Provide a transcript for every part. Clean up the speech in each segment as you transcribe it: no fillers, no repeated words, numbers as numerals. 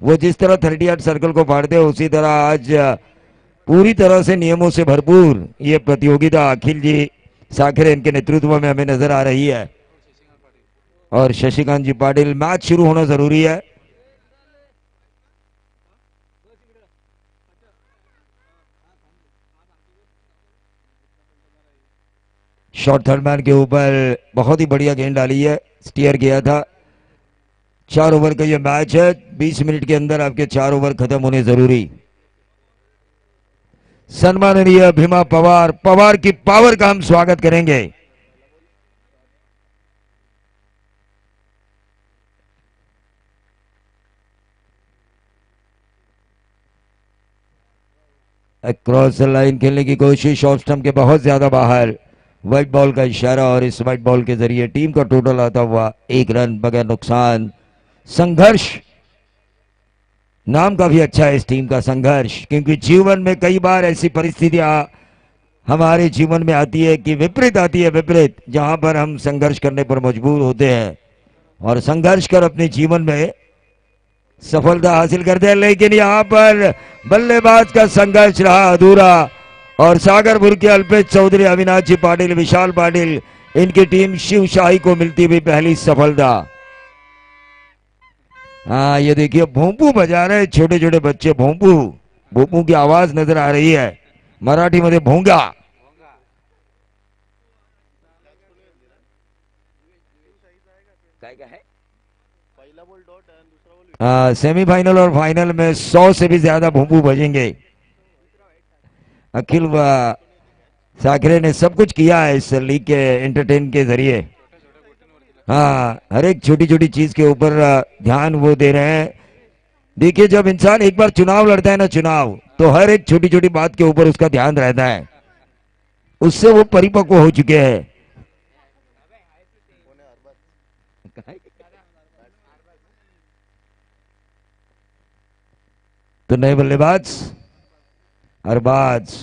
वो जिस तरह 38 सर्कल को फाड़ते हैं उसी तरह आज पूरी तरह से नियमों से भरपूर ये प्रतियोगिता अखिल जी साखरे इनके नेतृत्व में हमें नजर आ रही है। और शशिकांत जी पाटिल, मैच शुरू होना जरूरी है। शॉर्ट थर्ड मैन के ऊपर बहुत ही बढ़िया गेंद डाली है, स्टीयर किया था। 4 ओवर का ये मैच है, 20 मिनट के अंदर आपके 4 ओवर खत्म होने जरूरी। सम्माननीय भीमा पवार, पवार की पावर का हम स्वागत करेंगे। क्रॉस लाइन खेलने की कोशिश, ऑफ स्टंप के बहुत ज्यादा बाहर, व्हाइट बॉल का इशारा और इस व्हाइट बॉल के जरिए टीम का टोटल आता हुआ 1 रन बगैर नुकसान। संघर्ष नाम काफी अच्छा है इस टीम का, संघर्ष, क्योंकि जीवन में कई बार ऐसी परिस्थितियां हमारे जीवन में आती है कि विपरीत आती है, विपरीत, जहां पर हम संघर्ष करने पर मजबूर होते हैं और संघर्ष कर अपने जीवन में सफलता हासिल करते हैं। लेकिन यहां पर बल्लेबाज का संघर्ष रहा अधूरा और सागरपुर के अल्पेश चौधरी, अविनाश जी पाटिल, विशाल पाटिल, इनकी टीम शिव शाही को मिलती हुई पहली सफलता। हाँ, ये देखिए भोंपू बजा रहे छोटे छोटे बच्चे, भोंपू, भोंपू की आवाज नजर आ रही है, मराठी मध्ये भोंगा। सेमीफाइनल और फाइनल में 100 से भी ज्यादा भोंपू बजेंगे। अखिल व साखरे ने सब कुछ किया है इस लीग के एंटरटेन के जरिए। हाँ, हर एक छोटी छोटी चीज के ऊपर ध्यान वो दे रहे हैं। देखिए, जब इंसान एक बार चुनाव लड़ता है ना, चुनाव, तो हर एक छोटी छोटी बात के ऊपर उसका ध्यान रहता है, उससे वो परिपक्व हो चुके हैं। तो नए बल्लेबाज अरबाज,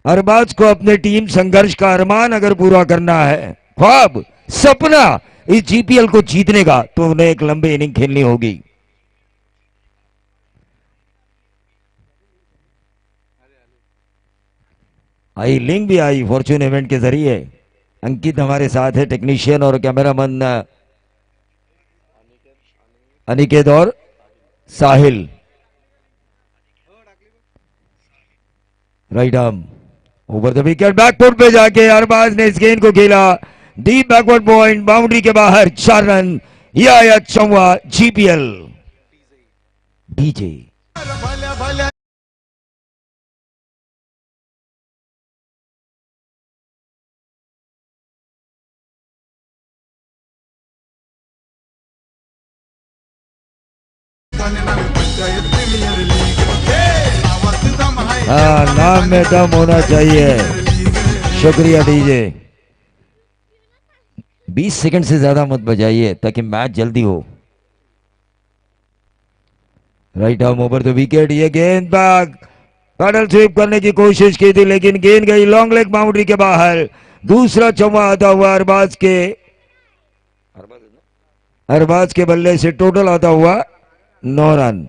अरबाज को अपने टीम संघर्ष का अरमान अगर पूरा करना है, ख्वाब, सपना इस जीपीएल को जीतने का, तो उन्हें एक लंबी इनिंग खेलनी होगी। आई लिंक भी आई फॉर्च्यून इवेंट के जरिए। अंकित हमारे साथ है, टेक्नीशियन और कैमरामैन अनिकेत और Sahil. Right arm over the wicket, back foot पे जाके अरबाज ने इस गेंद को खेला, डीप बैकवर्ड पॉइंट, बाउंड्री के बाहर, 4 रन। यह आया 4वां जीपीएल। डीजे हाँ, नाम में दम होना चाहिए। शुक्रिया डीजे। 20 सेकंड से ज्यादा मत बजाइए ताकि मैच जल्दी हो। Right arm over the wicket, ये गेंद बैक पैडल स्वीप करने की कोशिश की थी, लेकिन गेंद गई लॉन्ग लेग बाउंड्री के बाहर। दूसरा चौवा आता हुआ अरबाज के बल्ले से टोटल आता हुआ 9 रन।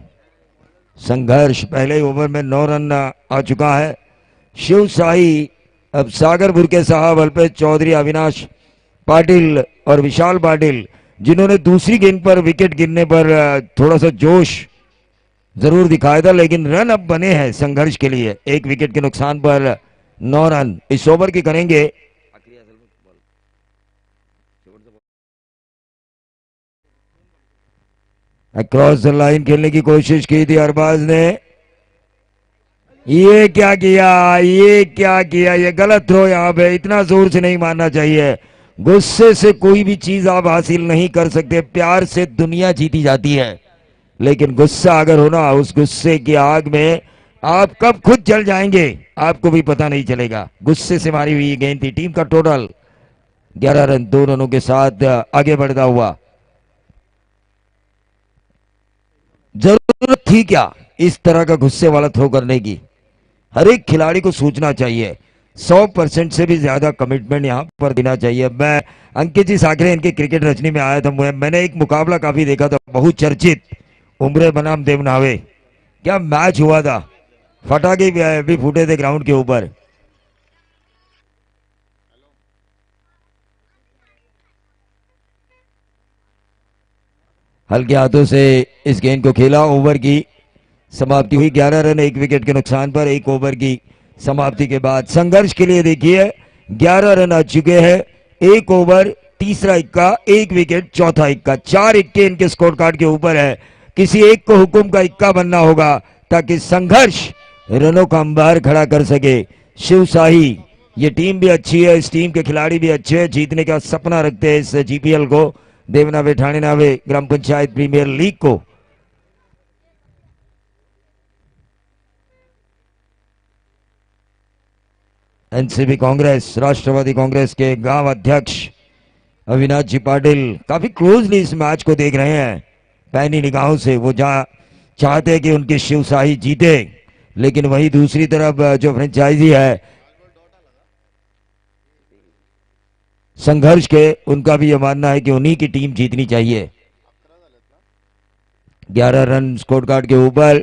संघर्ष पहले ही ओवर में 9 रन आ चुका है। शिव शाही अब सागरपुर के साहब अल्पेश चौधरी, अविनाश पाटिल और विशाल पाटिल, जिन्होंने दूसरी गेंद पर विकेट गिरने पर थोड़ा सा जोश जरूर दिखाया था, लेकिन रन अब बने हैं संघर्ष के लिए। 1 विकेट के नुकसान पर 9 रन इस ओवर की करेंगे। अक्रॉस द लाइन खेलने की कोशिश की थी अरबाज ने। ये क्या किया, ये क्या किया, ये गलत थ्रो। यहाँ पे इतना जोर से नहीं मारना चाहिए। गुस्से से कोई भी चीज आप हासिल नहीं कर सकते। प्यार से दुनिया जीती जाती है, लेकिन गुस्सा अगर हो ना, उस गुस्से की आग में आप कब खुद जल जाएंगे आपको भी पता नहीं चलेगा। गुस्से से मारी हुई गेंद थी। टीम का टोटल 11 रन, 2 रनों के साथ आगे बढ़ता हुआ। जरूरत थी क्या इस तरह का गुस्से वाला थ्रो करने की? हर एक खिलाड़ी को सोचना चाहिए, 100% से भी ज्यादा कमिटमेंट यहां पर देना चाहिए। मैं अंकित जी साखरे इनके क्रिकेट रचनी में आया था, मैंने एक मुकाबला काफी देखा था, बहुत चर्चित उम्रे बनाम देवनावे। क्या मैच हुआ था, फटाके भी फूटे थे ग्राउंड के ऊपर। हल्के हाथों से इस गेंद को खेला, ओवर की समाप्ति हुई 11 रन 1 विकेट के नुकसान पर। 1 ओवर की समाप्ति के बाद संघर्ष के लिए देखिए 11 रन आ चुके हैं। 1 ओवर, तीसरा इक्का, 1 विकेट, चौथा इक्का, 4 इक्के इनके स्कोर कार्ड के ऊपर है। किसी एक को हुकुम का इक्का बनना होगा ताकि संघर्ष रनों का अंबार खड़ा कर सके। शिव शाही, ये टीम भी अच्छी है, इस टीम के खिलाड़ी भी अच्छे हैं, जीतने का सपना रखते हैं इस जीपीएल को, देवनावे ठाणे नावे ग्राम पंचायत प्रीमियर लीग को। एनसीपी कांग्रेस, राष्ट्रवादी कांग्रेस के गांव अध्यक्ष अविनाश जी पाटिल काफी क्लोजली इस मैच को देख रहे हैं पैनी निगाहों से। वो चाहते हैं कि उनकी शिवशाही जीते, लेकिन वहीं दूसरी तरफ जो फ्रेंचाइजी है संघर्ष के, उनका भी यह मानना है कि उन्हीं की टीम जीतनी चाहिए। 11 रन स्कोर कार्ड के ऊपर।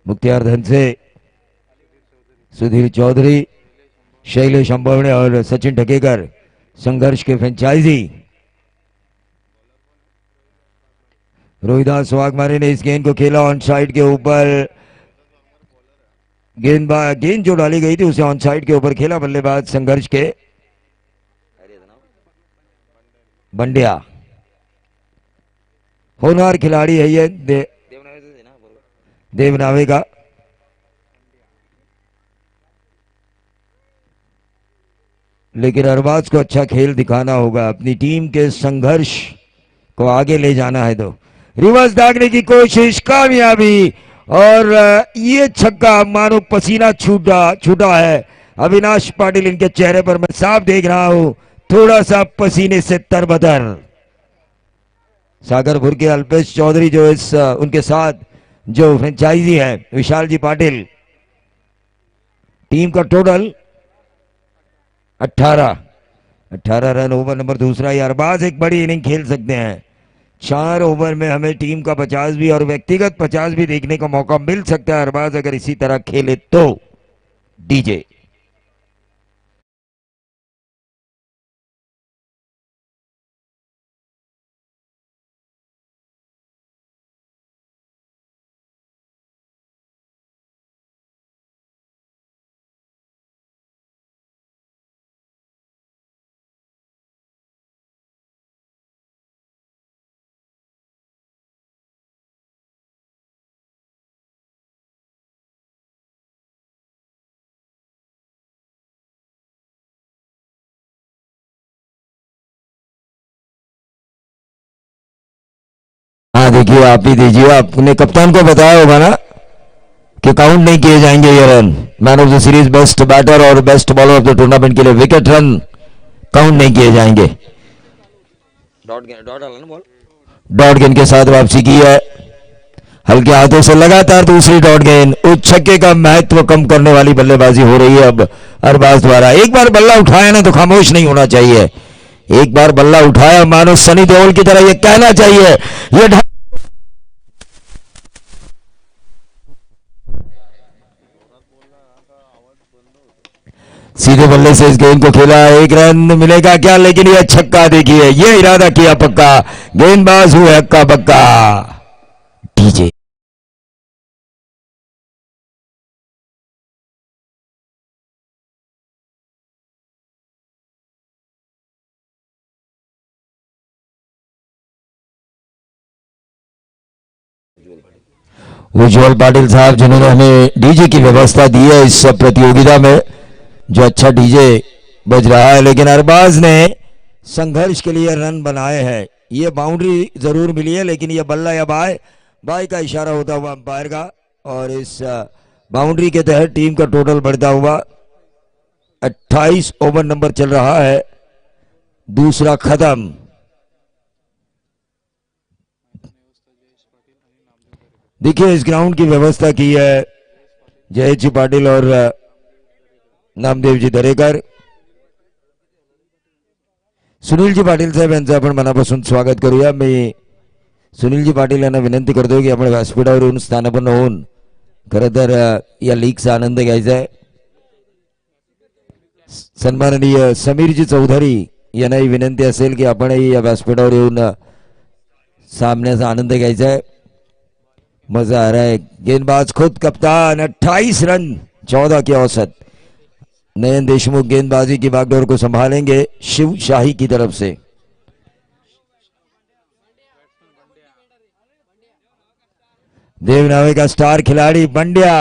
मुख्तियार धन से सुधीर चौधरी, शैलेश अंबवणे और सचिन ढकेकर संघर्ष के फ्रेंचाइजी। रोहिदास वाघमारे ने इस गेंद को खेला ऑन साइड के ऊपर। गेंद जो डाली गई थी उसे ऑन साइड के ऊपर खेला बल्लेबाज संघर्ष के बंडिया। होनहार खिलाड़ी है ये देवनावे का। लेकिन अरबाज को अच्छा खेल दिखाना होगा, अपनी टीम के संघर्ष को आगे ले जाना है। तो रिवर्स दागने की कोशिश, कामयाबी, और ये छक्का मानो पसीना छूटा है। अविनाश पाटिल इनके चेहरे पर मैं साफ देख रहा हूं, थोड़ा सा पसीने से तरबतर। सागरपुर के अल्पेश चौधरी जो इस उनके साथ जो फ्रेंचाइजी है विशाल जी पाटिल, टीम का टोटल 18 रन, ओवर नंबर दूसरा। अरबाज एक बड़ी इनिंग खेल सकते हैं। 4 ओवर में हमें टीम का 50 भी और व्यक्तिगत 50 भी देखने का मौका मिल सकता है अरबाज अगर इसी तरह खेले तो। डीजे हाँ देखिए, आप ही दीजिए, आपने कप्तान को बताया होगा ना कि काउंट नहीं किए जाएंगे ये run. Man of the series, best batter और best bowler of the tournament के लिए विकेट रन काउंट नहीं किए जाएंगे। डॉट गेंद के साथ वापसी की है हल्के हाथों से, लगातार दूसरी डॉट गेंद। उस छक्के का महत्व कम करने वाली बल्लेबाजी हो रही है अब अरबाज द्वारा। एक बार बल्ला उठाया ना तो खामोश नहीं होना चाहिए। एक बार बल्ला उठाया मानो सनी देओल की तरह ये कहना चाहिए, ये सीधे बल्ले से इस गेंद को खेला। 1 रन मिलेगा क्या, लेकिन यह छक्का देखिए, यह इरादा किया पक्का, गेंदबाज हुए हक्का बक्का। डीजे उज्जवल पाटिल साहब जिन्होंने हमें डीजे की व्यवस्था दी है इस प्रतियोगिता में, जो अच्छा डीजे बज रहा है। लेकिन अरबाज ने संघर्ष के लिए रन बनाए हैं। ये बाउंड्री जरूर मिली है, लेकिन ये बल्ला या बाय का इशारा होता हुआ अंपायर का, और इस बाउंड्री के तहत टीम का टोटल बढ़ता हुआ 28 ओवर नंबर चल रहा है, दूसरा खत्म। देखिए इस ग्राउंड की व्यवस्था की है जयेश जी पाटिल और नामदेवजी दरेकर, सुनीलजी पाटील साहेब यांचं आपण मनापासून स्वागत करूया. मी सुनीलजी पाटील यांना विनंती करतो की आपण व्यासपीठावर येऊन स्थानापन्न होऊन खरं तर या लीगचा आनंद घ्यायचा आहे. सन्माननीय समीरजी चौधरी यांनाही विनंती असेल की आपणही या व्यासपीठावर येऊन सामन्याचा आनंद घ्यायचा है. मजा आ रहा है. गेंदबाज खुद कप्तान 28 रन 14 की औसत. नयन देशमुख गेंदबाजी की बागडोर को संभालेंगे शिव शाही की तरफ से. देवनावे का स्टार खिलाड़ी बंड्या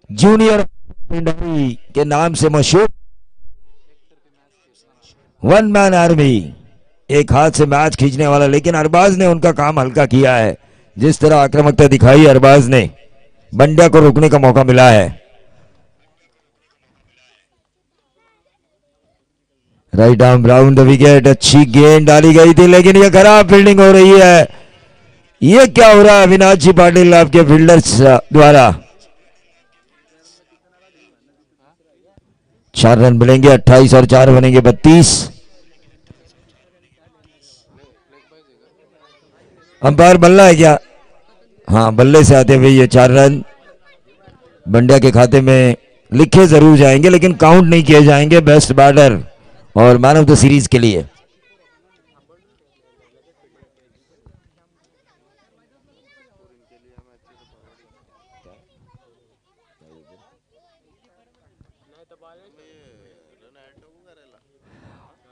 जूनियर के नाम से मशहूर वन मैन आर्मी, एक हाथ से मैच खींचने वाला, लेकिन अरबाज ने उनका काम हल्का किया है. जिस तरह आक्रामकता दिखाई अरबाज ने, बंड्या को रोकने का मौका मिला है. Right arm round the wicket. अच्छी गेंद डाली गई थी लेकिन यह खराब फील्डिंग हो रही है. यह क्या हो रहा है अविनाश जी पाटिल आपके फील्डर्स द्वारा. 4 रन मिलेंगे. 28 और 4 बनेंगे 32. अंपायर बल्ला है क्या? हाँ, बल्ले से आते हुए ये 4 रन बंड्या के खाते में लिखे जरूर जाएंगे लेकिन काउंट नहीं किए जाएंगे. बेस्ट बैटर और मैन ऑफ द सीरीज के लिए.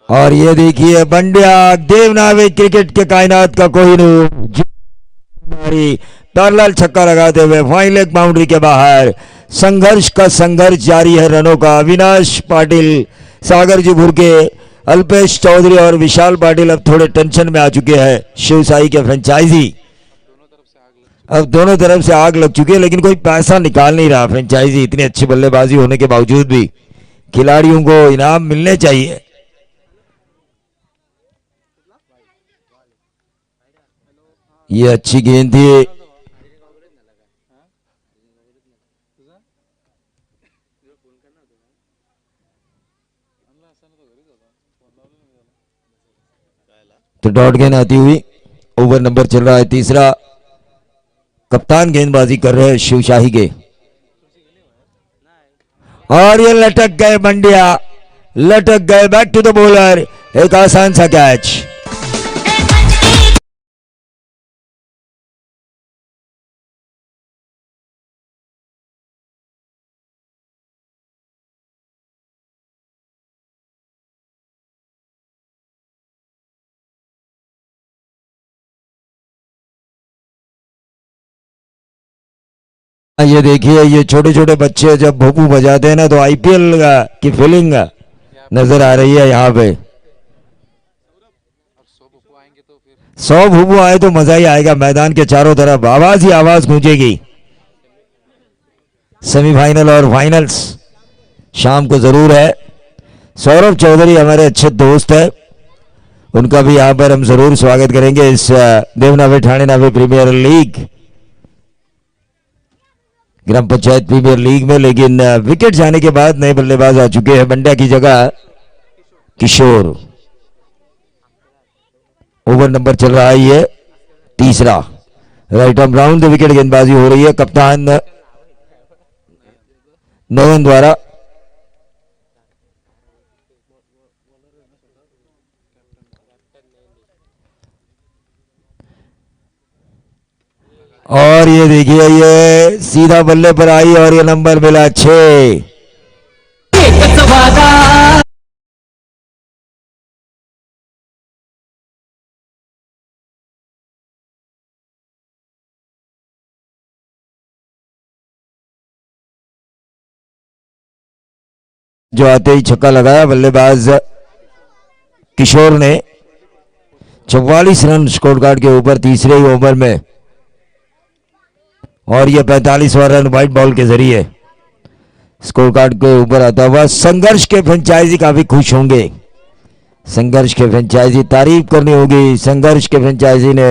और ये देखिए बंड्या, देवनावे क्रिकेट के कायनात का कोहिनूर, पैरेलल छक्का लगाते हुए फाइन लेग बाउंड्री के बाहर. संघर्ष का संघर्ष जारी है रनों का. अविनाश पाटिल, सागर जी भुरके, अल्पेश चौधरी और विशाल पाटिल अब थोड़े टेंशन में आ चुके हैं. शिव साई के फ्रेंचाइजी अब दोनों तरफ से आग लग चुकी है लेकिन कोई पैसा निकाल नहीं रहा. फ्रेंचाइजी इतनी अच्छी बल्लेबाजी होने के बावजूद भी खिलाड़ियों को इनाम मिलने चाहिए. ये अच्छी गेंद थी. तो डॉट गेंद आती हुई. ओवर नंबर चल रहा है तीसरा. कप्तान गेंदबाजी कर रहे हैं शिवशाही के और ये लटक गए बंड्या, लटक गए. Back to the bowler. एक आसान सा कैच. ये देखिए, ये छोटे छोटे बच्चे जब भोपू बजाते हैं ना तो आईपीएल की फीलिंग नजर आ रही है यहाँ पे. 100 भूपू आए तो मजा ही आएगा. मैदान के चारों तरफ आवाज ही आवाज गूंजेगी. सेमीफाइनल और फाइनल्स शाम को जरूर है. सौरभ चौधरी हमारे अच्छे दोस्त है, उनका भी यहाँ पर हम जरूर स्वागत करेंगे इस देवनावे ठाणे नावे प्रीमियर लीग, ग्राम पंचायत प्रीमियर लीग में. लेकिन विकेट जाने के बाद नए बल्लेबाज आ चुके हैं. बंड्या की जगह किशोर. ओवर नंबर चल रहा है ये तीसरा. Right arm round the wicket गेंदबाजी हो रही है कप्तान नयन द्वारा. और ये देखिए, ये सीधा बल्ले पर आई और ये नंबर मिला 6. जो आते ही छक्का लगाया बल्लेबाज किशोर ने. 44 रन स्कोर कार्ड के ऊपर तीसरे ही ओवर में और यह 45वां रन व्हाइट बॉल के जरिए स्कोर कार्ड के ऊपर आता हुआ. संघर्ष के फ्रेंचाइजी काफी खुश होंगे. संघर्ष के फ्रेंचाइजी तारीफ करनी होगी. संघर्ष के फ्रेंचाइजी ने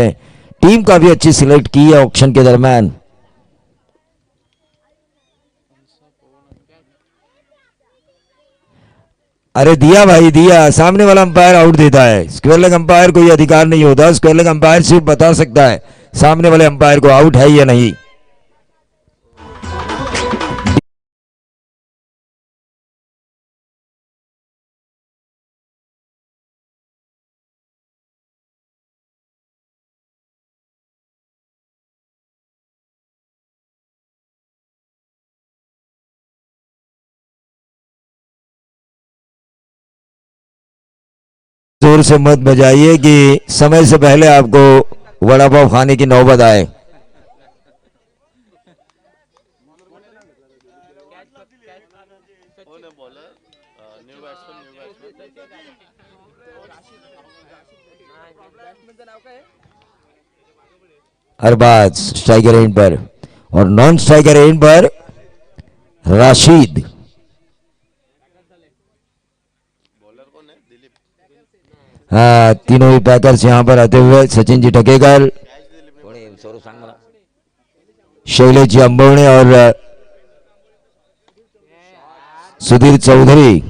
टीम काफी अच्छी सिलेक्ट की है ऑक्शन के दरमियान. अरे दिया भाई दिया, सामने वाला अंपायर आउट देता है। स्क्वायर लेग अंपायर को यह अधिकार नहीं होता। स्क्वायर लेग अंपायर सिर्फ बता सकता है सामने वाले अंपायर को आउट है या नहीं। जोर से मत बजाइए कि समय से पहले आपको वड़ा पाव खाने की नौबत आए। अरबाज स्ट्राइकर एंड पर और नॉन स्ट्राइकर एंड पर राशिद। हाँ, तीनों ही पैकर्स यहां पर आते हुए सचिन जी टकेकर, शैलेश जी अंबोणे और सुधीर चौधरी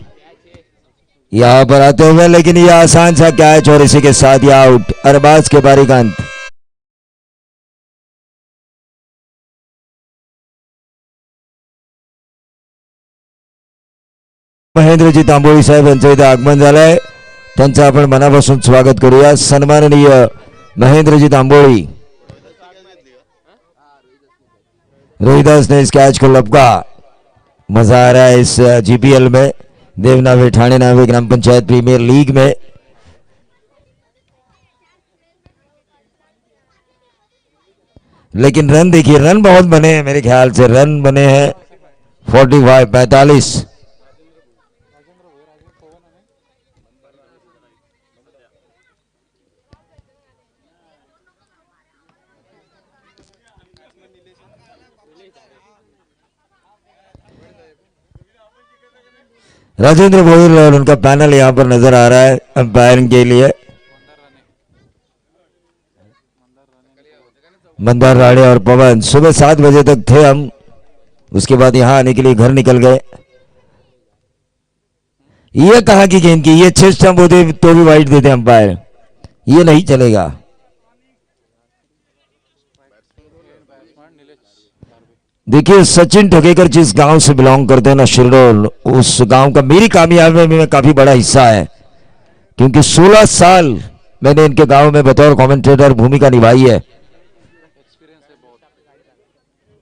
यहां पर आते हुए, लेकिन यह आसान सा कैच और इसी के साथ ही आउट। अरबाज के पारी का अंत। महेंद्रजी तांबोळी साहेब यांचं इथे आगमन झालंय, त्यांचं आपण मनापासून स्वागत करूया। सन्माननीय महेंद्रजी तांबोळी। रोहिदास ने इस कैच को लपका। मजा आ रहा है इस जीपीएल में, देवनावे ठाणे नावे ग्राम पंचायत प्रीमियर लीग में। लेकिन रन देखिए, रन बहुत बने हैं, मेरे ख्याल से रन बने हैं 45 45। राजेंद्र गोयल और उनका पैनल यहां पर नजर आ रहा है अंपायरिंग के लिए। मंदार राणे और पवन सुबह 7 बजे तक थे हम, उसके बाद यहां आने के लिए घर निकल गए। ये कहा कि गेंद की, ये 6 स्टंप होते तो भी वाइड देते अंपायर, ये नहीं चलेगा। देखिए सचिन टकेकर जिस गांव से बिलोंग करते हैं ना, शिरडोल, उस गांव का मेरी कामयाबी में काफी बड़ा हिस्सा है, क्योंकि 16 साल मैंने इनके गांव में बतौर कमेंटेटर भूमिका निभाई है।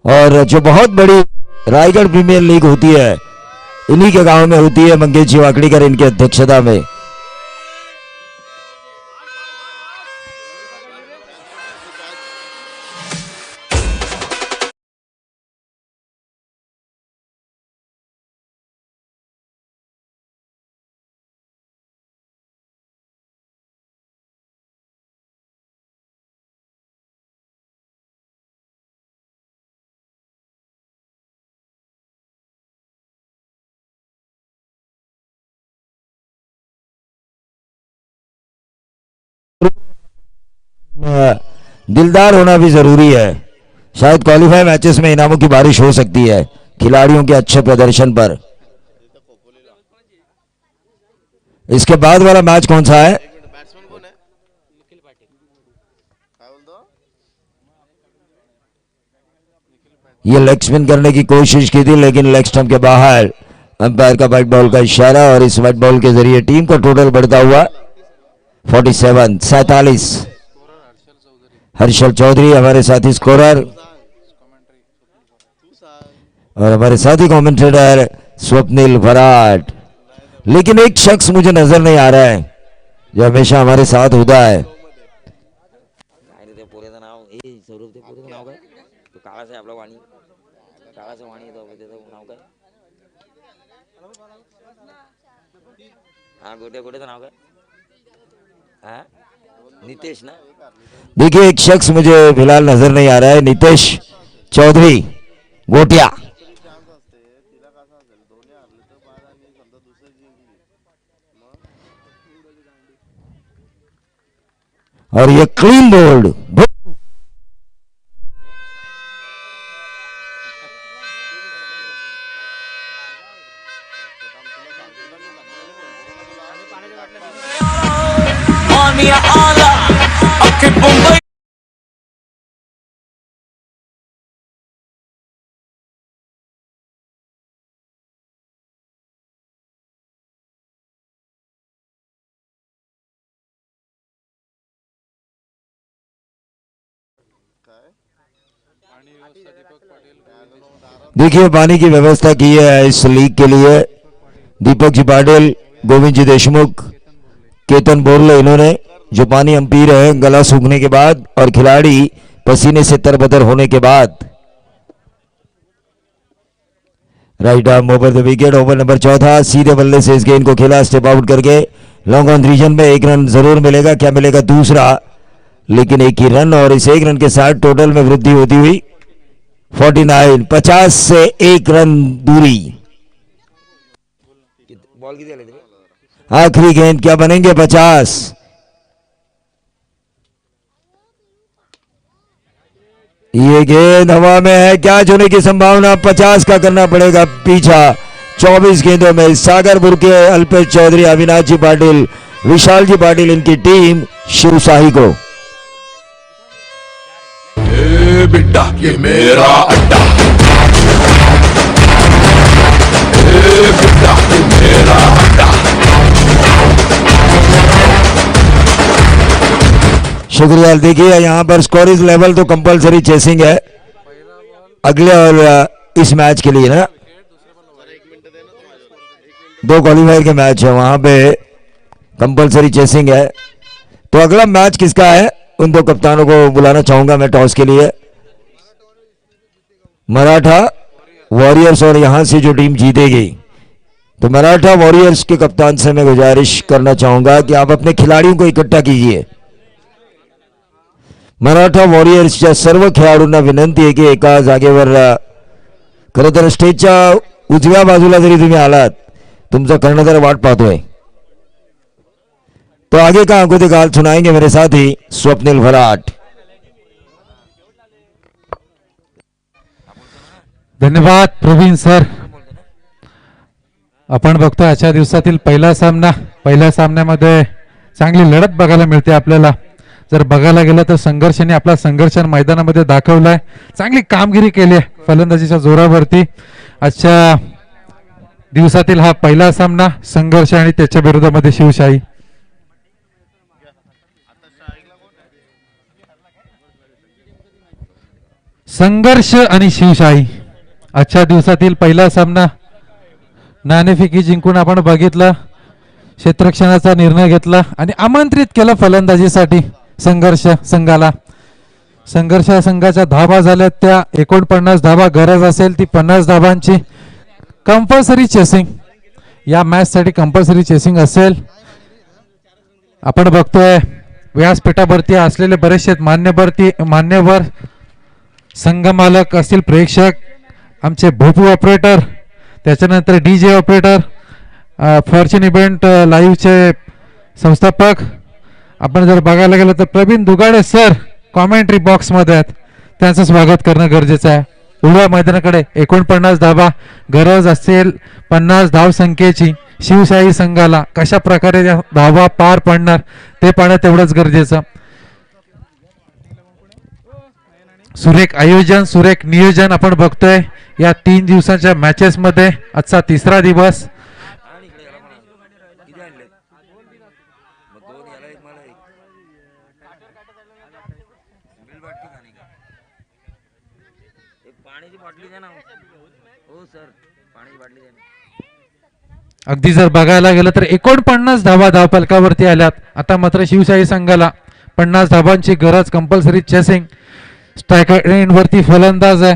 और जो बहुत बड़ी रायगढ़ प्रीमियर लीग होती है इन्हीं के गांव में होती है, मंगेश जी वाकड़ीकर इनकी अध्यक्षता में। दिलदार होना भी जरूरी है, शायद क्वालिफाई मैचेस में इनामों की बारिश हो सकती है खिलाड़ियों के अच्छे प्रदर्शन पर। इसके बाद वाला मैच कौन सा है? ये लेग स्पिन करने की कोशिश की थी लेकिन लेग स्टंप के बाहर। अंपायर का व्हाइट बॉल का इशारा और इस व्हाइट बॉल के जरिए टीम का टोटल बढ़ता हुआ 47। हर्षल चौधरी हमारे साथी स्कोरर और हमारे साथी कमेंटेटर स्वप्निल फराट। लेकिन एक शख्स मुझे नजर नहीं आ रहा है जो हमेशा हमारे साथ होता है। नितेश ना, देखिए एक शख्स मुझे फिलहाल नजर नहीं आ रहा है, नितेश चौधरी गोटिया। और ये क्लीन बोल्ड। देखिए पानी की व्यवस्था की है इस लीग के लिए दीपक जी पाटिल, गोविंद जी देशमुख, केतन बोरले, इन्होंने जो पानी हम पी रहे हैं गला सूखने के बाद और खिलाड़ी पसीने से तरबतर होने के बाद। Right arm over the wicket, over number 14, सीधे बल्ले से इस गेंद को खेला स्टेप आउट करके। लॉन्ग ऑन रीजन में एक रन जरूर मिलेगा, क्या मिलेगा दूसरा, लेकिन एक ही रन और इस एक रन के साथ टोटल में वृद्धि होती हुई 49, 50 से एक रन दूरी। आखिरी गेंद क्या बनेंगे 50। ये गेंद हवा में है, क्या होने की संभावना, 50 का करना पड़ेगा पीछा। 24 गेंदों में सागर बुर्के, अल्पेश चौधरी, अविनाश जी पाटिल, विशाल जी पाटिल, इनकी टीम शिव शाही को। ए बेटा ये मेरा अड्डा, ए बेटा ये मेरा अड्डा। शुक्रिया। देखिए यहाँ पर स्कोरिंग लेवल तो कंपलसरी चेसिंग है अगले और इस मैच के लिए ना, 2 क्वालीफायर के मैच है, वहां पे कंपलसरी चेसिंग है। तो अगला मैच किसका है, उन 2 कप्तानों को बुलाना चाहूंगा मैं टॉस के लिए। मराठा वॉरियर्स और यहां से जो टीम जीतेगी, तो मराठा वॉरियर्स के कप्तान से मैं गुजारिश करना चाहूंगा कि आप अपने खिलाड़ियों को इकट्ठा कीजिए। मराठा वॉरियर्सच्या सर्व खेळाडूंना विनंती आहे की एका जागेवर खरं तर स्टेजच्या उजव्या बाजूला जरी तुम्ही आलात, तुमचा कर्णधार वाट पाहतोय। तो आगे का आंखों दिखाल सुनाएंगे मेरे साथी स्वप्निल भराट। धन्यवाद प्रवीण सर। आपण बघतोय आजच्या दिवसातील पहिला सामना, पहिल्या सामन्यामध्ये चांगली लढत बघायला मिळते आपल्याला। जर बघायला गेलं तर संघर्षाने आपला संघर्ष मैदानामध्ये दाखवलाय, चांगली कामगिरी केली आहे फलंदाजीच्या जोरावरती। आजच्या दिवसातील हा पहिला सामना संघर्ष आणि त्याच्या विरोधामध्ये शिवशाही। संघर्ष आणि शिवशाही आजच्या दिवसातील पहिला सामना, नाणेफेकी जिंकून आपण बघितलं, क्षेत्ररक्षणाचा निर्णय घेतला आणि आमंत्रित केलं फलंदाजीसाठी संघर्ष संघाला। संघर्ष संघाच्या धावा झाल्या त्या 49 धावा, गरज असेल ती 50 धावांची। कंपल्सरी चेसिंग या मॅच साठी कंपल्सरी चेसिंग असेल। आपण बघतोय व्यासपीठावरती असलेले बरेचसे मान्यवर संघ मालक असतील, प्रेक्षक, आमचे भोपू ऑपरेटर, त्याच्यानंतर डीजे ऑपरेटर, फॉर्च्यून इव्हेंट लाईव्हचे संस्थापक। आपण जर बघायला गेलं तर Praveen Dugade sir commentary box मध्ये आहेत, त्यांचं स्वागत करणं गरजेचं आहे। उभ्या मैदानाकडे 49 धावा, गरज असेल 50 धाव संख्येची। शिवशाही संघाला कशा प्रकारे धावा पार पडणार ते पाहणं तेवढंच गरजेचं। सुरेख आयोजन, सुरेख नियोजन आपण बघतोय या 3 दिवसांच्या मॅचेस मध्ये। आजचा 3रा दिवस। अगदी जर बघायला गेलं तर 49 धावा धावफलकावरती आल्यात। आता मात्र शिवशाही संघाला 50 धावांची गरज, कंपल्सरी चेसिंग। स्ट्रायकर एंड वरती फलंदाज आहे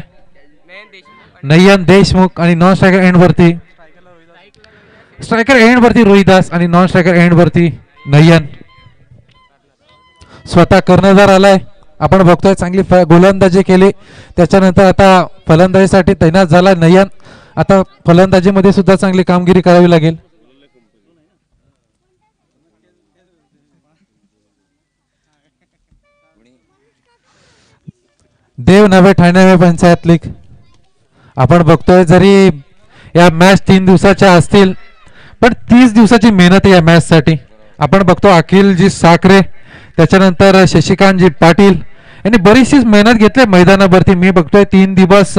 नयन देशमुख आणि नॉन स्ट्रायकर एंड वरती रोहिदास आणि नॉन स्ट्रायकर एंड वरती नयन। स्वतः कर्णधार आलाय, आपण बघतोय चांगली गोलंदाजी केली, त्याच्यानंतर आता फलंदाजीसाठी तैनात झाला नयन। आता फलंदाजीमध्ये सुद्धा चांगली कामगिरी करावी लागेल। देव नवे ठाणे पंचायत लीग आपण बघतोय, जरी या मॅच 3 दिवसाच्या असतील पण 30 दिवसाची मेहनत आहे या मॅच साठी। आपण बघतो अखिलजी साखरे, त्याच्यानंतर शशिकांतजी पाटील यांनी बरीचशी मेहनत घेतली मैदानावरती. मी बघतोय 3 दिवस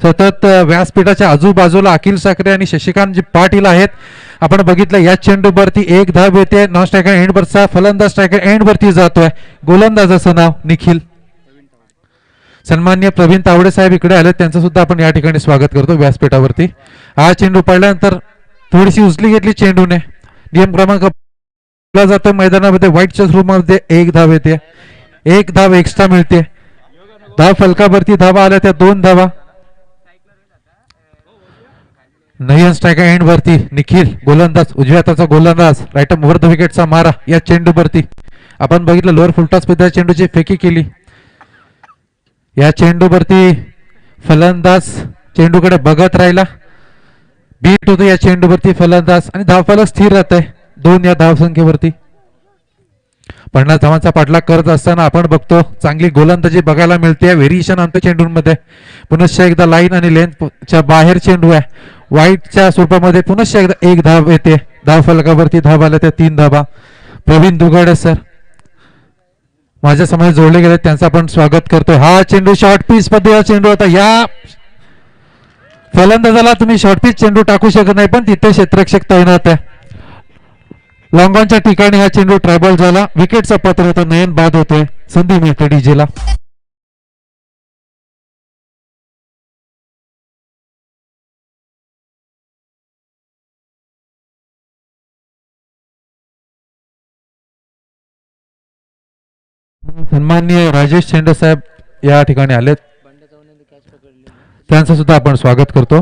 सतत व्यासपीठाच्या आजूबाजूला अखिल साखरे आणि शशिकांतजी पाटील आहेत. आपण बघितलं या चेंडूवरती एक धाव येते. नॉन स्ट्रायकर एंडवरचा फलंदाज स्ट्रायकर एंडवरती जातोय. गोलंदाजाचं नाव निखिल. सन्माननीय प्रवीण तावडे साहेब इकडे आले, त्यांचं सुद्धा आपण या ठिकाणी स्वागत करतो व्यासपीठावरती. हा चेंडू पडल्यानंतर थोडीशी उचली घेतली चेंडूने. नियम क्रमांक जातो मैदानामध्ये व्हाईटच्या रूपमध्ये एक धाव येते. एक धाव एक्स्ट्रा मिळते. धाव फलकावरती धावा आल्या त्या 2 धावा. नयन स्ट्रायकर एंड वरती निखिल गोलंदाज, उजव्या हाताचा गोलंदाज, राईट ओव्हर द विकेटचा मारा या चेंडूवरती. आपण बघितलं लोअर फुलटॉस मध्ये चेंडूची फेकी केली. या चेंडूवरती फलंदाज चेंडूकडे बघत राहिला. बीट होतो या चेंडूवरती फलंदाज आणि धावफलक स्थिर राहत आहे 2 या धावसंख्येवरती. 50 धावांचा पाठलाग करत असताना आपण बघतो चांगली गोलंदाजी बघायला मिळते. व्हेरिएशन आणतो चेंडूंमध्ये. पुनश्च एकदा लाईन आणि लेंथच्या बाहेर चेंडू आहे. व्हाईटच्या स्वरूपामध्ये पुनश्च एकदा एक धाव येते. धाव फलकावरती धाव आल्या त्या 3 धावा. प्रवीण दुगाडे सर माझ्या समोर जोडले गेले, त्यांचं आपण स्वागत करतोय. हा चेंडू शॉर्ट पीच मध्ये चेंडू होता. या फलंदाजाला तुम्ही शॉर्ट पीच चेंडू टाकू शकत नाही, पण तिथे क्षेत्ररक्षक तैनात आहे. लॉंगॉनच्या ठिकाणी हा चेंडू ट्रायबल झाला. विकेटचा पत्र होता. नयन बाद होतोय. संधी मिळते डीजेला. सन्माननीय राजेश चेंडे साहेब या ठिकाणी आलेत, त्यांचं सुद्धा आपण स्वागत करतो.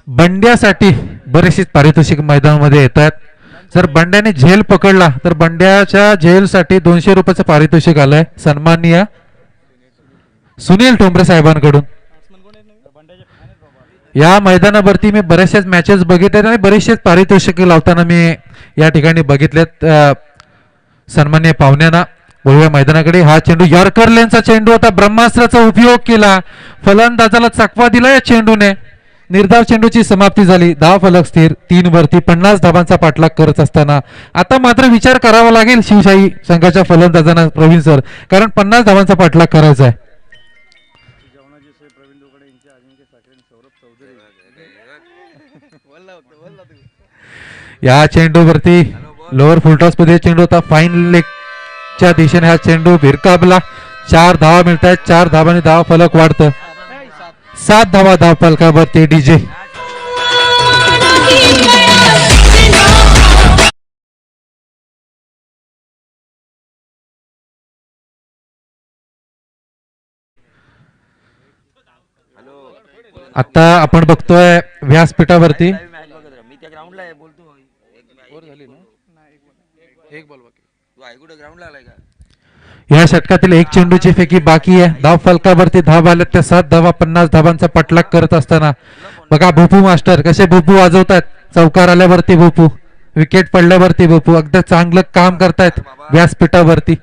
बंड्यासाठी बरेचसे पारितोषिक मैदानामध्ये येतात. जर बंड्याने झेल पकडला तर बंड्याच्या झेलसाठी 200 रुपयाचं पारितोषिक आलंय सन्माननीय सुनील ठोंबरे साहेबांकडून. या मैदानावरती मी बरेचसेच मॅचेस बघितलेत आणि बरेचसेच पारितोषिक लावताना मी या ठिकाणी बघितलेत सन्माननीय पाहुण्यांना. बोलूया मैदानाकडे. हा चेंडू यॉर्कर लेनचा चेंडू होता. ब्रह्मास्त्राचा उपयोग केला. फलंदाजाला चकवा दिला या चेंडूने. निर्धाव चेंडूची समाप्ती झाली. धाव फलक स्थिर 3 वरती. 50 धावांचा पाठलाग करत असताना आता मात्र विचार करावा लागेल शिवशाही संघाच्या फलंदाजांना प्रवीण सर, कारण 50 धावांचा पाठलाग करायचा आहे. या चेंडूवरती लोअर फुलटॉस मध्ये चेंडू होता. फाईन लेगच्या दिशेने हा चेंडू भिरकावला. 4 धावा मिळत आहेत. 4 धावांनी धाव फलक वाढतं. 7 धावा धाव फलकावरती डीजे. आता आपण बघतोय व्यासपीठावरती या षटकातील एक चेंडूची फेकी बाकी आहे. धाव फलकावरती धाव आल्या त्या 7 धावा. 50 धावांचा पाठलाग करत असताना बघा भूपू मास्टर कसे भूपू वाजवतात. चौकार आल्यावरती भूपू, विकेट पडल्यावरती भूपू अगदी चांगलं काम करतायत व्यासपीठावरती.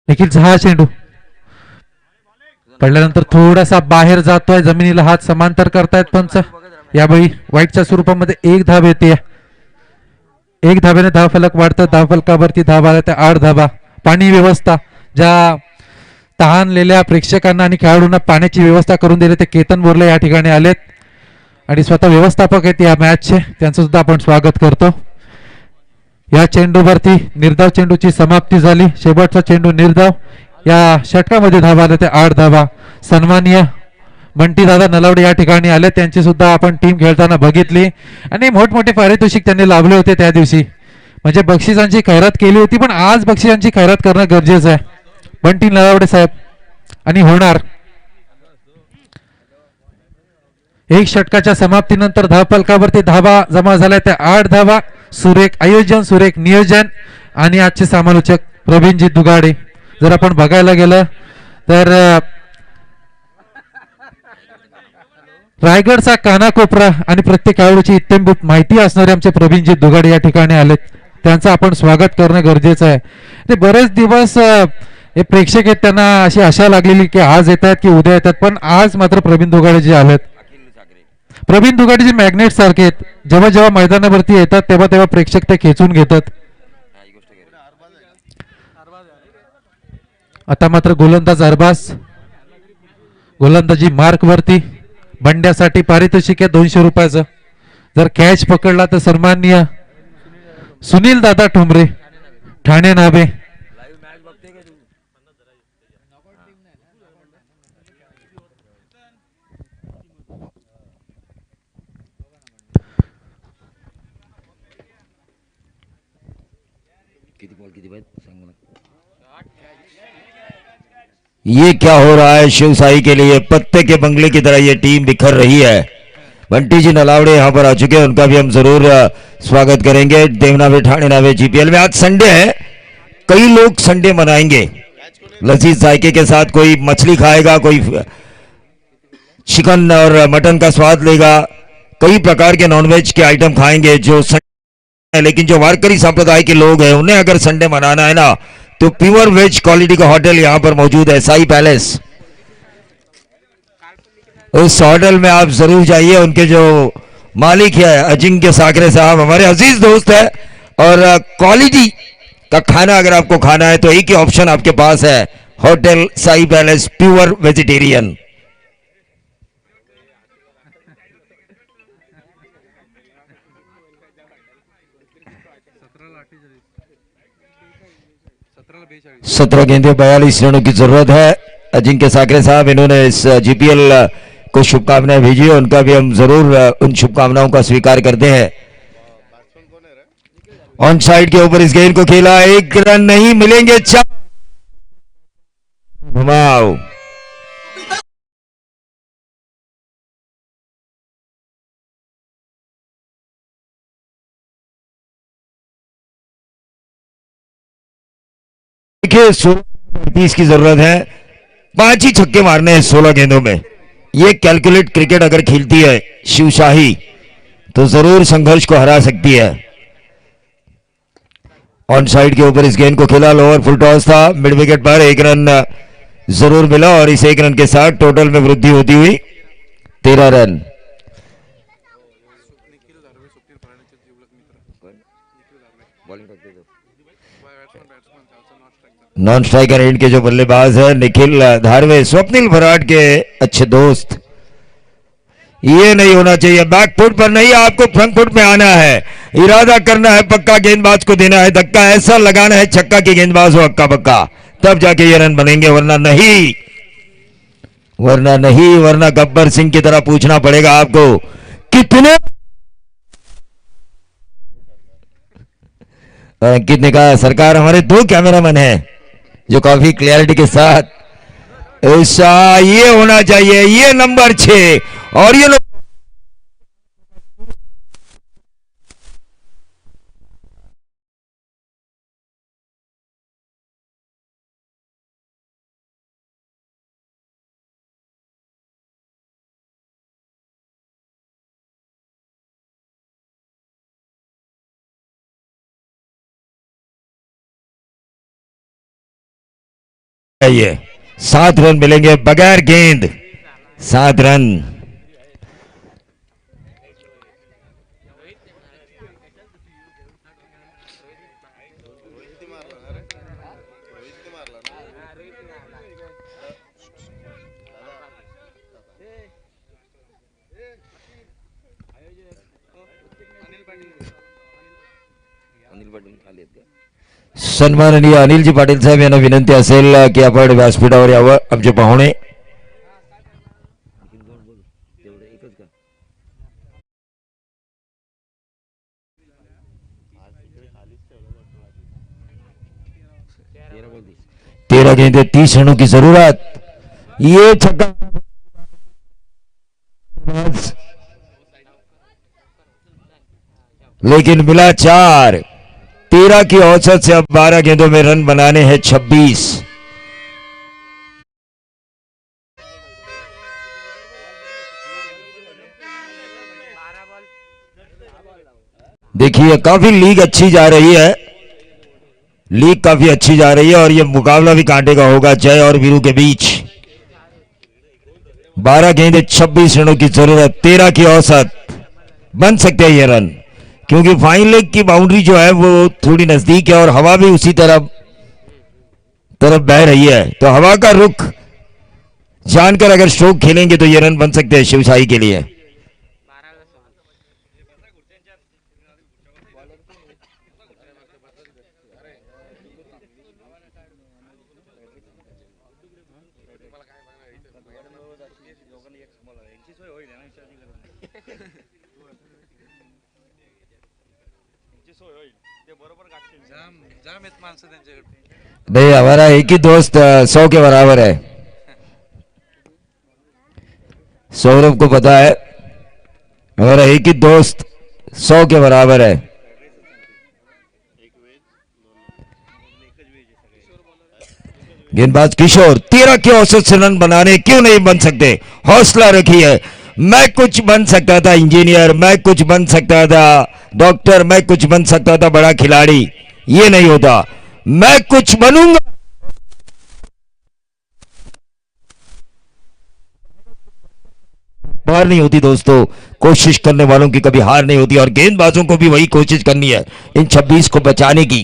देखील हा चेंडू पडल्यानंतर थोडासा बाहेर जातोय. जमिनीला हात समांतर करतायत पंच. यावेळी व्हाईटच्या स्वरूपामध्ये एक धाव येते. 1 धाव्याने धाव फलक वाढतं. धाव फलकावरती धाव आल्या त्या 8 धावा. पाणी व्यवस्था ज्या तहानलेल्या प्रेक्षकांना आणि खेळाडूंना पाण्याची व्यवस्था करून दिली ते केतन बोरले या ठिकाणी आलेत आणि स्वतः व्यवस्थापक आहेत या मॅचचे, त्यांचं सुद्धा आपण स्वागत करतो. या चेंडूवरती निर्धाव चेंडूची समाप्ती झाली. शेवटचा चेंडू निर्धाव. या षटकामध्ये धावा आल्या त्या 8 धावा. सन्माननीय बंटी दादा नलावडे या ठिकाणी आले, त्यांची सुद्धा आपण टीम खेळताना बघितली आणि मोठमोठे पारितोषिक त्यांनी लाभले होते त्या दिवशी. म्हणजे बक्षिसांची खैरात केली होती, पण आज बक्षिसांची खैरात करणं गरजेचं आहे. बंटी नलावडे साहेब आणि होणार. एक षटकाच्या समाप्तीनंतर धाव फलकावरती धावा जमा झाल्या त्या 8 धावा. सुरेख आयोजन, सुरेख नियोजन आणि आजचे समालोचक प्रवीणजी दुगाडे. जर आपण बघायला गेलं तर रायगडचा कानाकोपरा आणि प्रत्येक खेळाडूची इत्यंभूत माहिती असणारे आमचे प्रवीणजी दुगाडे या ठिकाणी आलेत. त्यांचं आपण स्वागत करणं गरजेचं आहे. ते बरेच दिवस हे प्रेक्षक आहेत त्यांना अशी आशा लागलेली की आज येतात की उद्या येतात, पण आज मात्र प्रवीण दुगाडे जे आलेत, प्रवीण दुगाडे जे मॅग्नेट सारखे आहेत, जेव्हा जेव्हा मैदानावरती येतात तेव्हा तेव्हा प्रेक्षक ते खेचून घेतात. आता मात्र गोलंदाज अरबाज गोलंदाजी मार्क वरती, बंड्यासाठी पारितोषिक आहे 200 रुपयाचं. जर कॅच पकडला तर सन्माननीय सुनील दादा ठोंबरे, ठाणे नाभे. ये क्या हो रहा है शिव साई के लिए? पत्ते के बंगले की तरह ये टीम बिखर रही है. बंटी जी नलावड़े यहाँ पर आ चुके हैं, उनका भी हम जरूर स्वागत करेंगे. देवनावे ठाणे नावे जीपीएल में आज संडे है, कई लोग संडे मनाएंगे. लजीज जायके के साथ कोई मछली खाएगा, कोई चिकन और मटन का स्वाद लेगा, कई प्रकार के नॉनवेज के आइटम खाएंगे जो संडे है. लेकिन जो वारकरी संप्रदाय के लोग हैं उन्हें अगर संडे मनाना है ना, तो प्योर वेज क्वालिटी का होटल यहां पर मौजूद है, साई पैलेस. उस होटल में आप जरूर जाइए. उनके जो मालिक है अजिंक्य साकरे साहब हमारे अजीज दोस्त है, और क्वालिटी का खाना अगर आपको खाना है तो एक ही ऑप्शन आपके पास है, hotel Sai palace pure vegetarian. सत्रह गेंदे 42 रनों की जरूरत है. अजिंक्य साकरे साहब इन्होंने इस जीपीएल को शुभकामनाएं भेजी है, उनका भी हम जरूर उन शुभकामनाओं का स्वीकार करते हैं. ऑन साइड के ऊपर इस गेंद को खेला, एक रन नहीं मिलेंगे. चार घुमाओ. देखिए 16 की जरूरत है, 5 ही छक्के मारने हैं 16 गेंदों में. ये कैलकुलेट क्रिकेट अगर खेलती है शिवशाही तो जरूर संघर्ष को हरा सकती है. ऑन साइड के ऊपर इस गेंद को खेला, लोअर फुल टॉस था, मिड विकेट पर 1 रन जरूर मिला, और इस 1 रन के साथ टोटल में वृद्धि होती हुई 13 रन. नॉन स्ट्राइकर एंड के जो बल्लेबाज है निखिल धारवे, स्वप्निल भराट के अच्छे दोस्त. ये नहीं होना चाहिए, बैक फुट पर नहीं, आपको फ्रंट फुट में आना है, इरादा करना है पक्का, गेंदबाज को देना है धक्का, ऐसा लगाना है छक्का की गेंदबाज हो हक्का पक्का, तब जाके ये रन बनेंगे, वरना नहीं, वरना गब्बर सिंह की तरह पूछना पड़ेगा आपको कितने. अंकित ने कहा सरकार हमारे 2 कैमरामैन हैं जो काफी क्लियरिटी के साथ, ऐसा ये होना चाहिए, ये नंबर 6 और ये ये 7 रन मिलेंगे बगैर गेंद, 7 रन. सन्माननीय अनिलजी पाटील साहेब यांना विनंती असेल की आपण व्यासपीठावर यावं. आमचे पाहुणे तेरह गेंदे 30 रनों की जरूरत. ये छक्का लेकिन मिला 4. 13 की औसत से अब 12 गेंदों में रन बनाने हैं 26. देखिए काफी लीग अच्छी जा रही है. लीग काफी अच्छी जा रही है और ये मुकाबला भी कांटे का होगा जय और वीरू के बीच। 12 गेंदे 26 रनों की जरूरत, 13 की औसत, बन सकते हैं ये रन क्योंकि फाइन लेग की बाउंड्री जो है वो थोड़ी नजदीक है और हवा भी उसी तरफ बह रही है, तो हवा का रुख जानकर अगर स्ट्रोक खेलेंगे तो ये रन बन सकते हैं शिवशाही के लिए। नहीं, हमारा एक ही दोस्त 100 के बराबर है। सौरभ को पता है हमारा एक ही दोस्त 100 के बराबर है। गेंदबाज किशोर 13 के औसत से रन बनाने क्यों नहीं बन सकते, हौसला रखिए। मैं कुछ बन सकता था इंजीनियर, मैं कुछ बन सकता था डॉक्टर, मैं कुछ बन सकता था बड़ा खिलाड़ी, ये नहीं होता, मैं कुछ बनूंगा। हार नहीं होती दोस्तों, कोशिश करने वालों की कभी हार नहीं होती और गेंदबाजों को भी वही कोशिश करनी है इन 26 को बचाने की।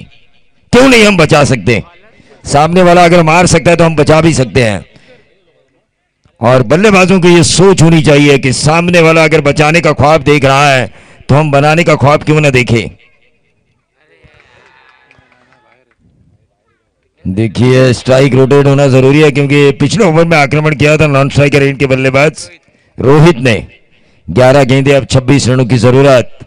क्यों नहीं हम बचा सकते, सामने वाला अगर मार सकता है तो हम बचा भी सकते हैं। और बल्लेबाजों की ये सोच होनी चाहिए कि सामने वाला अगर बचाने का ख्वाब देख रहा है तो हम बनाने का ख्वाब क्यों ना देखें। देखिए स्ट्राइक रोटेट होना जरूरी है क्योंकि पिछले ओवर में आक्रमण किया था नॉन स्ट्राइकर एंड के बल्लेबाज रोहित ने। 11 गेंदे, अब 26 रनों की जरूरत।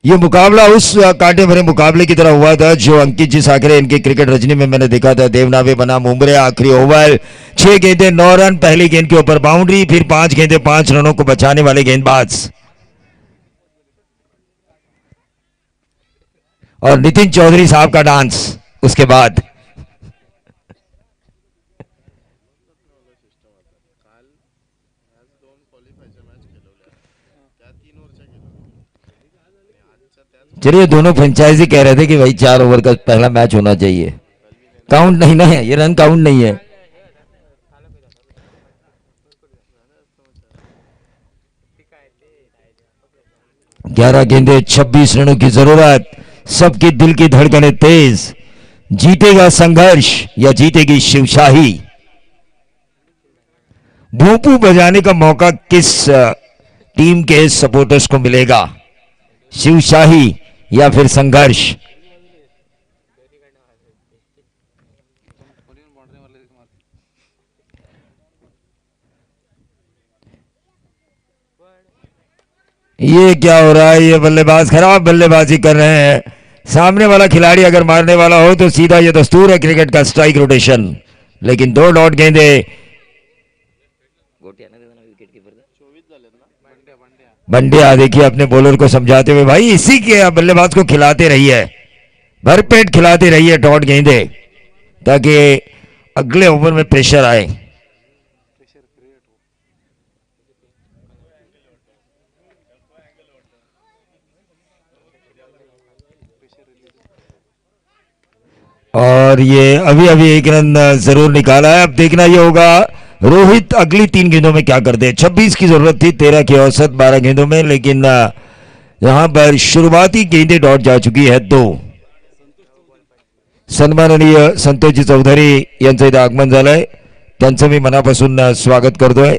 यह मुकाबला उस कांटे भरे मुकाबले की तरह हुआ था जो अंकित जी साकरे इनके क्रिकेट रजनी में मैंने देखा था। देवनावे बनाम उमरे, आखिरी ओवर 6 गेंदे 9 रन, पहली गेंद के ऊपर बाउंड्री, फिर 5 गेंदे 5 रनों को बचाने वाले गेंदबाज और नितिन चौधरी साहब का डांस उसके बाद। चलिए, दोनों फ्रेंचाइजी कह रहे थे कि भाई 4 ओवर का पहला मैच होना चाहिए, काउंट नहीं ना है, ये रन काउंट नहीं है। ग्यारह गेंदे 26 रनों की जरूरत, सबके दिल की धड़कनें तेज। जीतेगा संघर्ष या जीतेगी शिवशाही? भूपू बजाने का मौका किस टीम के सपोर्टर्स को मिलेगा, शिवशाही या फिर संघर्ष? ये क्या हो रहा है, ये बल्लेबाज खराब बल्लेबाजी कर रहे हैं। सामने वाला खिलाड़ी अगर मारने वाला हो तो सीधा ये दस्तूर है क्रिकेट का, स्ट्राइक रोटेशन। लेकिन 2 डॉट गेंदे, बंडिया देखिए अपने बॉलर को समझाते हुए, भाई इसी के बल्लेबाज को खिलाते रहिए, भरपेट खिलाते रहिए डॉट गेंदे, ताकि अगले ओवर में प्रेशर आए। और ये अभी अभी एक रन जरूर निकाला है। अब देखना ये होगा रोहित अगली 3 गेंदों में क्या करते हैं। 26 की जरूरत थी, 13 की औसत 12 गेंदों में, लेकिन यहां पर शुरुआती गेंदें डॉट जा चुकी है 2। सन्माननीय संतोषजी चौधरी यांचं इथं आगमन झालंय, त्यांचं मी मनापासून स्वागत करतोय।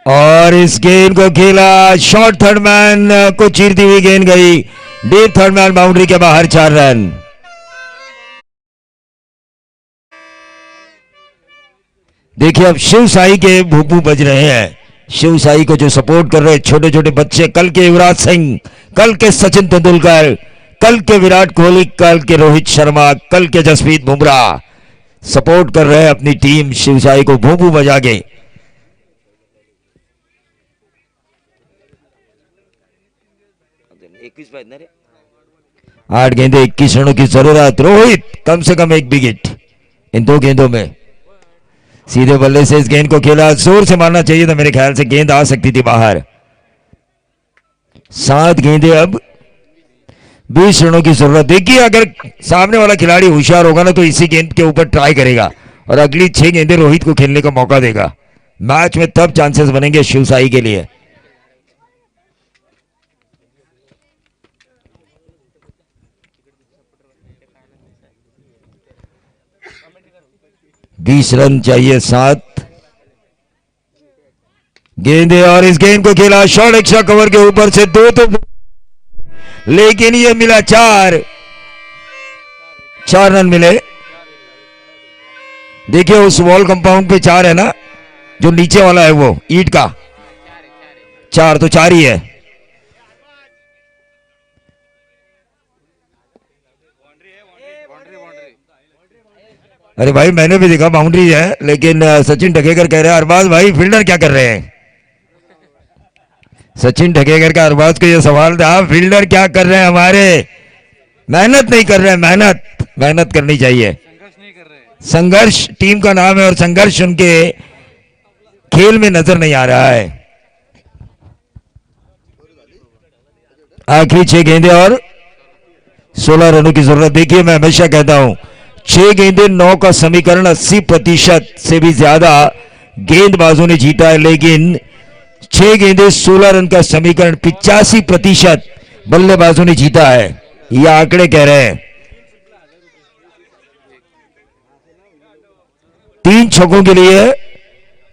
और इस गेंद को खेला, शॉर्ट थर्ड मैन को चीरती हुई गेंद गई, डीप थर्ड मैन बाउंड्री के बाहर, 4 रन। देखिए अब शिवशाही के भूपू बज रहे हैं, शिवशाही को जो सपोर्ट कर रहे छोटे छोटे बच्चे, कल के युवराज सिंह, कल के सचिन तेंदुलकर, कल के विराट कोहली, कल के रोहित शर्मा, कल के जसप्रीत बुमराह, सपोर्ट कर रहे हैं अपनी टीम शिवशाही को भूपू बजा के। 8 गेंदे 21 रनों की जरूरत, रोहित कम से कम 1 विकेट, इन दो गेंदों में। सीधे बल्ले से इस गेंद को खेला, जोर से मारना चाहिए था, मेरे ख्याल से गेंद आ सकती थी बाहर। 7 गेंदें, अब 20 रनों की जरूरत। देखिए अगर सामने वाला खिलाड़ी होशियार होगा ना तो इसी गेंद के ऊपर ट्राई करेगा और अगली 6 गेंदें रोहित को खेलने का मौका देगा। मैच में तब चांसेस बनेंगे शिवशाही के लिए। बीस रन चाहिए, 7 गेंदे और इस गेंद को खेला शॉर्ट एक्स्ट्रा कवर के ऊपर से 2 तो, लेकिन ये मिला 4 रन मिले। देखिए उस वॉल कंपाउंड पे 4 है ना, जो नीचे वाला है वो ईंट का, 4 तो 4 ही है। अरे भाई मैंने भी देखा बाउंड्री है, लेकिन सचिन ढकेकर कह रहे हैं अरबाज भाई फील्डर क्या कर रहे हैं। सचिन ढकेकर का अरबाज को यह सवाल था, फील्डर क्या कर रहे हैं हमारे, मेहनत नहीं कर रहे हैं। मेहनत करनी चाहिए। संघर्ष टीम का नाम है और संघर्ष उनके खेल में नजर नहीं आ रहा है। आखिरी 6 गेंदें और 16 रनों की जरूरत। देखिए मैं हमेशा कहता हूं 6 गेंदें 9 का समीकरण 80% से भी ज्यादा गेंदबाजों ने जीता है, लेकिन 6 गेंदें 16 रन का समीकरण 85% बल्लेबाजों ने जीता है। ये आंकड़े कह रहे हैं। 3 छक्कों के लिए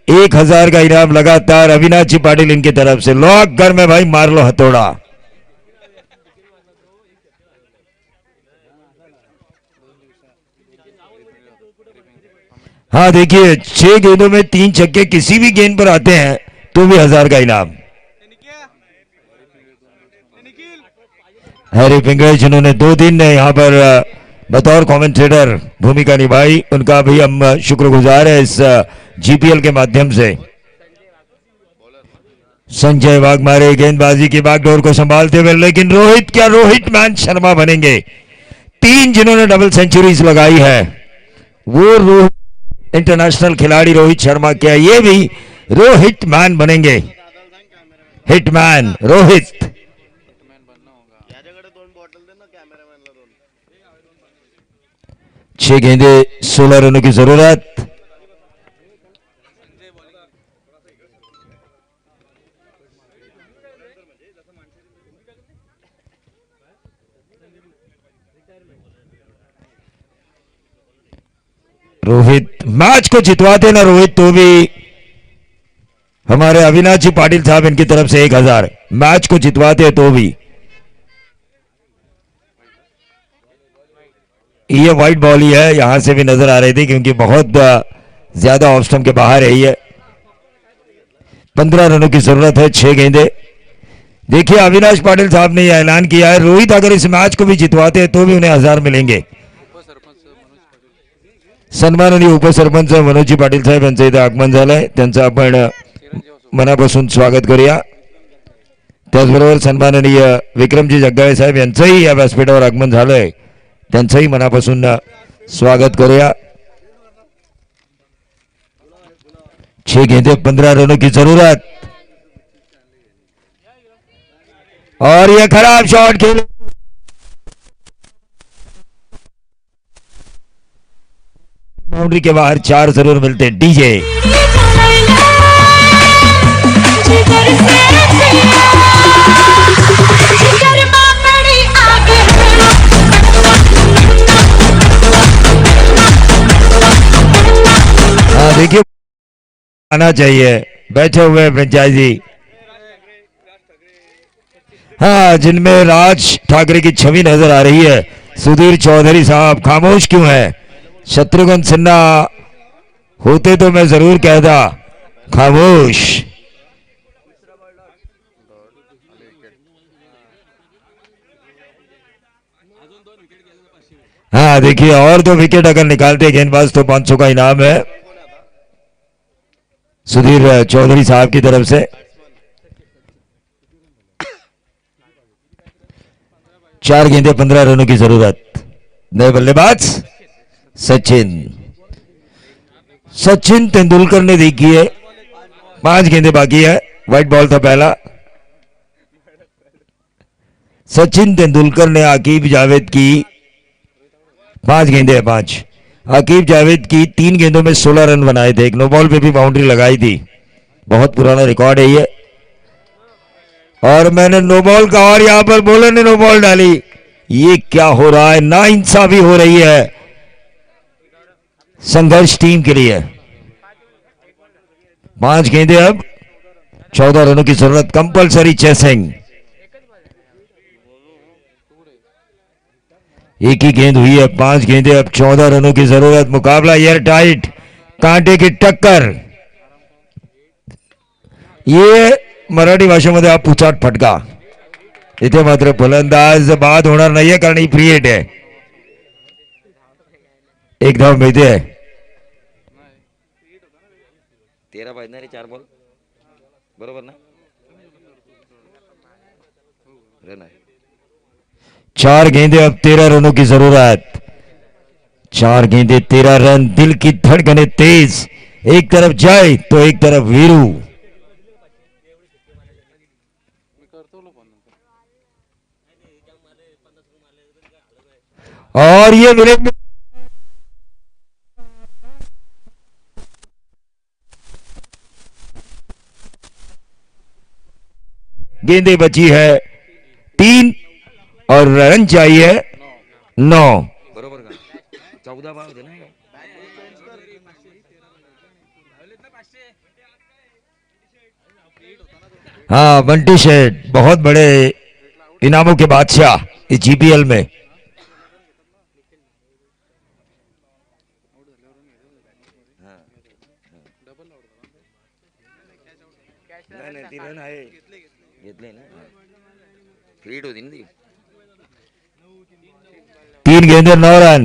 1000 का इनाम लगातार अविनाश जी पाटिल इनकी तरफ से। लॉक घर में भाई, मार लो हथौड़ा। हाँ देखिए 6 गेंदों में 3 छक्के किसी भी गेंद पर आते हैं तो भी 1000 का इनाम। हैरी पिंगल जिन्होंने 2 दिन यहां पर बतौर कमेंटेटर भूमिका निभाई, उनका भी हम शुक्रगुजार है इस जीपीएल के माध्यम से। संजय वाघमारे गेंदबाजी की बागडोर को संभालते हुए, लेकिन रोहित क्या रोहित मैन शर्मा बनेंगे। 3 जिन्होंने डबल सेंचुरीज लगाई है वो रोहित इंटरनेशनल खिलाड़ी रोहित शर्मा, क्या ये भी रोहित मैन बनेंगे। हिटमैन रोहित। 6 गेंदे 16 रनों की जरूरत। रोहित मैच को जितवाते ना रोहित तो भी हमारे अविनाश जी पाटिल साहब इनकी तरफ से 1000 मैच को जितवाते तो भी। ये वाइट बॉल ही है, यहां से भी नजर आ रही थी क्योंकि बहुत ज्यादा ऑफ स्टंप के बाहर है ये। 15 रनों की जरूरत है, 6 गेंदे। देखिए अविनाश पाटिल साहब ने यह ऐलान किया है रोहित अगर इस मैच को भी जितवाते हैं तो भी उन्हें 1000 मिलेंगे। सन्माननीय उपसरपंच मनोजी पाटील साहेब यांचं इथे आगमन झालंय, त्यांचं आपण मनापासून स्वागत करूया। त्याचबरोबर सन्माननीय विक्रमजी जगदाळे साहेब यांचंही या व्यासपीठावर आगमन झालंय, त्यांचंही मनापासून स्वागत करूया। 6 गेंदे 15 रनों की जरूरत और यह खराब शॉट खेल बाउंड्री के बाहर 4 जरूर मिलते। डीजे हाँ देखिए आना चाहिए बैठे हुए फ्रेंचाइजी, हाँ जिनमें राज ठाकरे की छवि नजर आ रही है। सुधीर चौधरी साहब खामोश क्यों है। शत्रुघ्न सिन्हा होते तो मैं जरूर कहता खामोश। हाँ देखिए और 2 विकेट अगर निकालते गेंदबाज तो 500 का इनाम है सुधीर चौधरी साहब की तरफ से। 4 गेंदे 15 रनों की जरूरत। नए बल्लेबाज सचिन। सचिन तेंदुलकर ने दी की है, 5 गेंदें बाकी है, व्हाइट बॉल था पहला। सचिन तेंदुलकर ने आकिब जावेद की 5 गेंदें है, 5। आकिब जावेद की 3 गेंदों में 16 रन बनाए थे, एक नो बॉल पे भी बाउंड्री लगाई थी, बहुत पुराना रिकॉर्ड है ये। और मैंने नो बॉल का और यहां पर बॉलर ने नो बॉल डाली। ये क्या हो रहा है, नाइंसाफी हो रही है संघर्ष टीम के लिए। 5 गेंदें अब 14 रनों की जरूरत, कंपलसरी चेसिंग। एक ही गेंद हुई है, 5 गेंदें अब 14 रनों की जरूरत। मुकाबला एयर टाइट, कांटे की टक्कर। ये मराठी भाषेमध्ये हा पुचाट फटका। इथे मात्र फलंदाज बाद होणार नाहीये कारण ही फ्री हिट आहे, एक धाव मिळते आहे। 13 पाहिजे रे, 4 बॉल बरोबर ना, रन आहे। 4 गेंदें अब 13 रनों की जरूरत, 4 गेंदें 13 रन। दिल की धड़कनें तेज, एक तरफ जय तो एक तरफ वीरू। और ये मेरे गेंदें बची है 3 और रन चाहिए 9। बरोबर का 14 भाव देना है। हाँ बंटी शेठ बहुत बड़े इनामों के बादशाह इस जीपीएल में। तीन गेंदें 9 रन।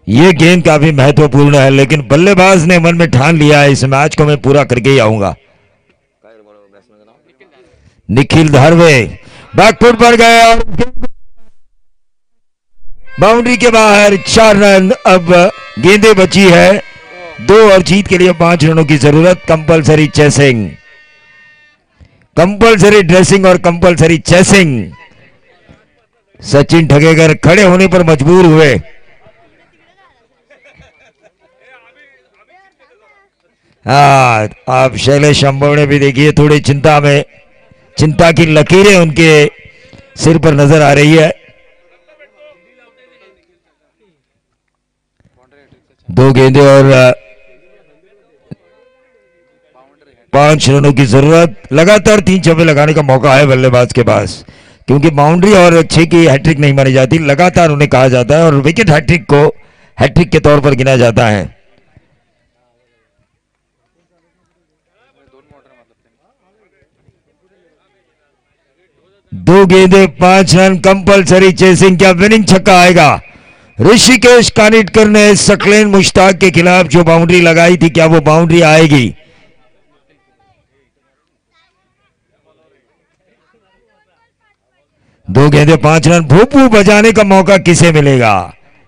ये गेंद काफी महत्वपूर्ण है, लेकिन बल्लेबाज ने मन में ठान लिया है इस मैच को मैं पूरा करके ही आऊंगा। निखिल धारवे बैकफुट पर गए और बाउंड्री के बाहर 4 रन। अब गेंदें बची है 2 और जीत के लिए 5 रनों की जरूरत। कंपलसरी चेसिंग, कंपलसरी ड्रेसिंग और कंपलसरी चेसिंग। सचिन ठगेकर खड़े होने पर मजबूर हुए। हाँ आप शैलेश अंबवड़े भी देखिए, थोड़ी चिंता की लकीरें उनके सिर पर नजर आ रही है। 2 गेंदें और 5 रनों की जरूरत। लगातार 3 छक्के लगाने का मौका है बल्लेबाज के पास, क्योंकि बाउंड्री और 6 की हैट्रिक नहीं मानी जाती, लगातार उन्हें कहा जाता है और विकेट हैट्रिक को हैट्रिक के तौर पर गिना जाता है। 2 गेंदें 5 रन, कंपलसरी चेसिंग। क्या विनिंग छक्का आएगा? ऋषिकेश कानिटकर ने सकलेन मुश्ताक के खिलाफ जो बाउंड्री लगाई थी, क्या वो बाउंड्री आएगी? दो गेंदें 5 रन। भूपू बजाने का मौका किसे मिलेगा?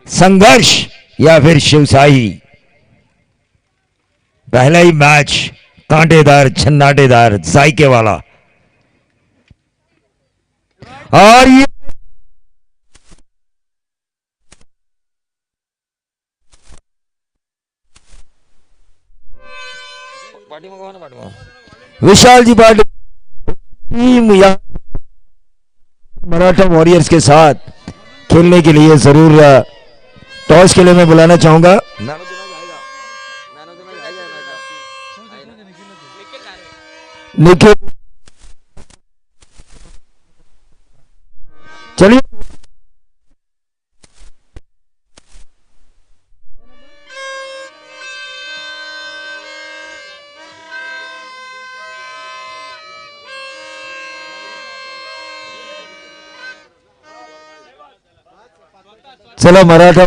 संघर्ष या फिर शिवशाही? पहला ही मैच कांटेदार, छन्नाटेदार, जायके वाला। और ये विशाल जी पार्टी टीम या मराठा वॉरियर्स के साथ खेलने के लिए जरूर टॉस के लिए मैं बुलाना चाहूंगा। निखिल चलिए चलो मराठा